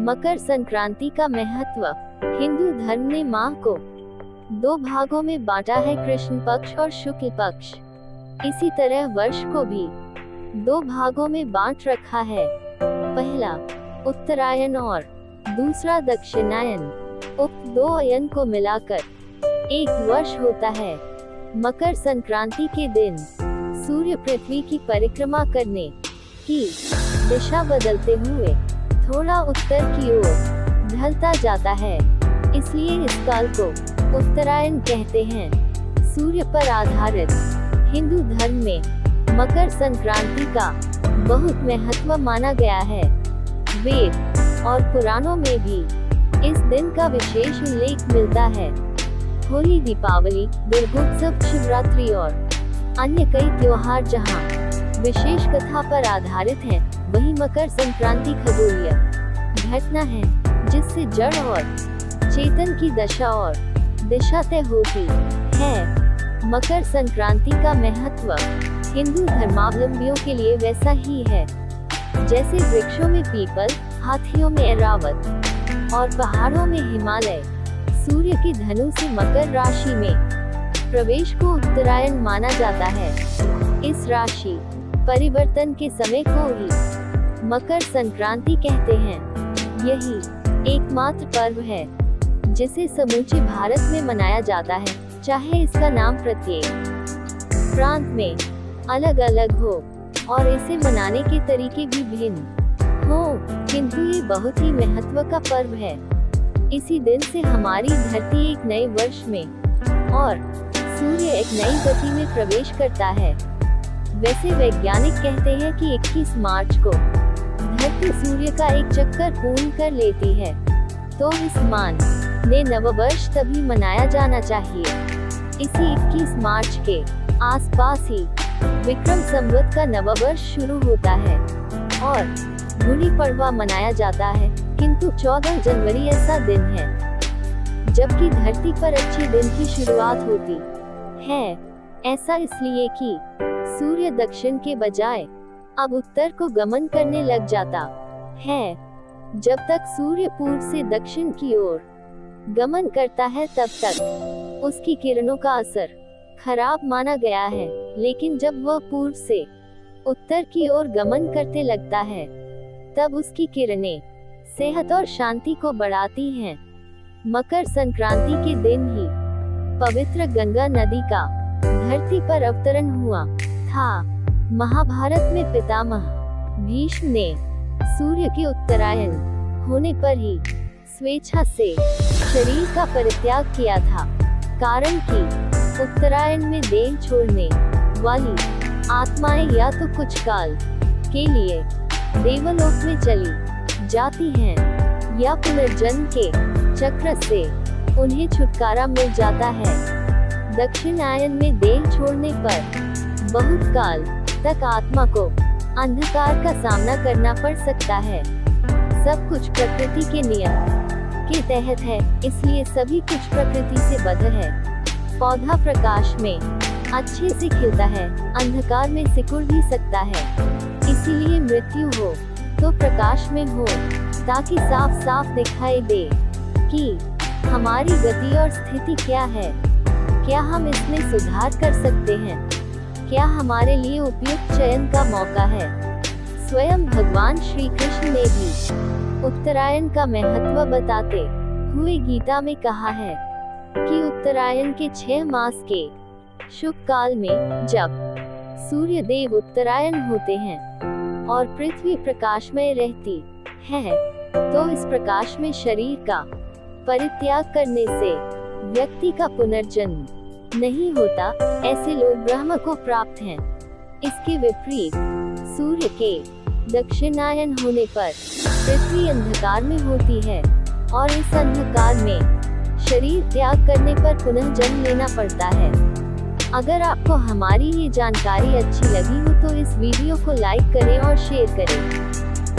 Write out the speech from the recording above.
मकर संक्रांति का महत्व। हिंदू धर्म ने माह को 2 भागों में बांटा है, कृष्ण पक्ष और शुक्ल पक्ष। इसी तरह वर्ष को भी 2 भागों में बांट रखा है, पहला उत्तरायण और दूसरा दक्षिणायन। उक्त 2 अयन को मिलाकर एक वर्ष होता है। मकर संक्रांति के दिन सूर्य पृथ्वी की परिक्रमा करने की दिशा बदलते हुए थोड़ा उत्तर की ओर ढलता जाता है, इसलिए इस काल को उत्तरायण कहते हैं। सूर्य पर आधारित हिंदू धर्म में मकर संक्रांति का बहुत महत्व माना गया है। वेद और पुराणों में भी इस दिन का विशेष उल्लेख मिलता है। होली, दीपावली, दुर्गोत्सव, शिवरात्रि और अन्य कई त्योहार जहां विशेष कथा पर आधारित हैं, वहीं मकर संक्रांति खगोलीय घटना है जिससे जड़ और चेतन की दशा और दिशा तय होती है। मकर संक्रांति का महत्व हिंदू धर्मावलंबियों के लिए वैसा ही है जैसे वृक्षों में पीपल, हाथियों में ऐरावत और पहाड़ों में हिमालय। सूर्य की धनु से मकर राशि में प्रवेश को उत्तरायण माना जाता है। इस राशि परिवर्तन के समय को ही मकर संक्रांति कहते हैं। यही एकमात्र पर्व है जिसे समूचे भारत में मनाया जाता है, चाहे इसका नाम प्रत्येक प्रांत में अलग अलग हो और इसे मनाने के तरीके भी भिन्न हो, किंतु ये बहुत ही महत्व का पर्व है। इसी दिन से हमारी धरती एक नए वर्ष में और सूर्य एक नई गति में प्रवेश करता है। वैसे वैज्ञानिक कहते हैं कि 21 मार्च को धरती सूर्य का एक चक्कर पूर्ण कर लेती है, तो इस मान ने नववर्ष तभी मनाया जाना चाहिए। इसी 21 मार्च के आसपास ही विक्रम संवत का नववर्ष शुरू होता है और गुड़ी पड़वा मनाया जाता है, किंतु 14 जनवरी ऐसा दिन है जबकि धरती पर अच्छे दिन की शुरुआत होती है। ऐसा इसलिए कि सूर्य दक्षिण के बजाय अब उत्तर को गमन करने लग जाता है। जब तक सूर्य पूर्व से दक्षिण की ओर गमन करता है तब तक उसकी किरणों का असर खराब माना गया है, लेकिन जब वह पूर्व से उत्तर की ओर गमन करते लगता है तब उसकी किरणें सेहत और शांति को बढ़ाती हैं। मकर संक्रांति के दिन ही पवित्र गंगा नदी का धरती पर अवतरण हुआ था। महाभारत में पितामह भीष्म ने सूर्य के उत्तरायण होने पर ही स्वेच्छा से शरीर का परित्याग किया था, कारण कि उत्तरायण में देह छोड़ने वाली आत्माएं या तो कुछ काल के लिए देवलोक में चली जाती हैं या पुनर्जन्म के चक्र से उन्हें छुटकारा मिल जाता है। दक्षिणायन में देह छोड़ने पर बहुत काल तक आत्मा को अंधकार का सामना करना पड़ सकता है। सब कुछ प्रकृति के नियम के तहत है, इसलिए सभी कुछ प्रकृति से बद्ध है। पौधा प्रकाश में अच्छे से खिलता है, अंधकार में सिकुड़ भी सकता है। इसीलिए मृत्यु हो तो प्रकाश में हो, ताकि साफ साफ दिखाई दे कि हमारी गति और स्थिति क्या है, क्या हम इसमें सुधार कर सकते हैं, क्या हमारे लिए उपयुक्त चयन का मौका है। स्वयं भगवान श्री कृष्ण ने भी उत्तरायण का महत्व बताते हुए गीता में कहा है कि उत्तरायण के 6 मास के शुभ काल में जब सूर्य देव उत्तरायण होते हैं और पृथ्वी प्रकाशमय रहती है, तो इस प्रकाश में शरीर का परित्याग करने से व्यक्ति का पुनर्जन्म नहीं होता। ऐसे लोग ब्रह्म को प्राप्त हैं। इसके विपरीत सूर्य के दक्षिणायन होने पर पृथ्वी अंधकार में होती है और इस अंधकार में शरीर त्याग करने पर पुनः जन्म लेना पड़ता है। अगर आपको हमारी ये जानकारी अच्छी लगी हो तो इस वीडियो को लाइक करें और शेयर करें।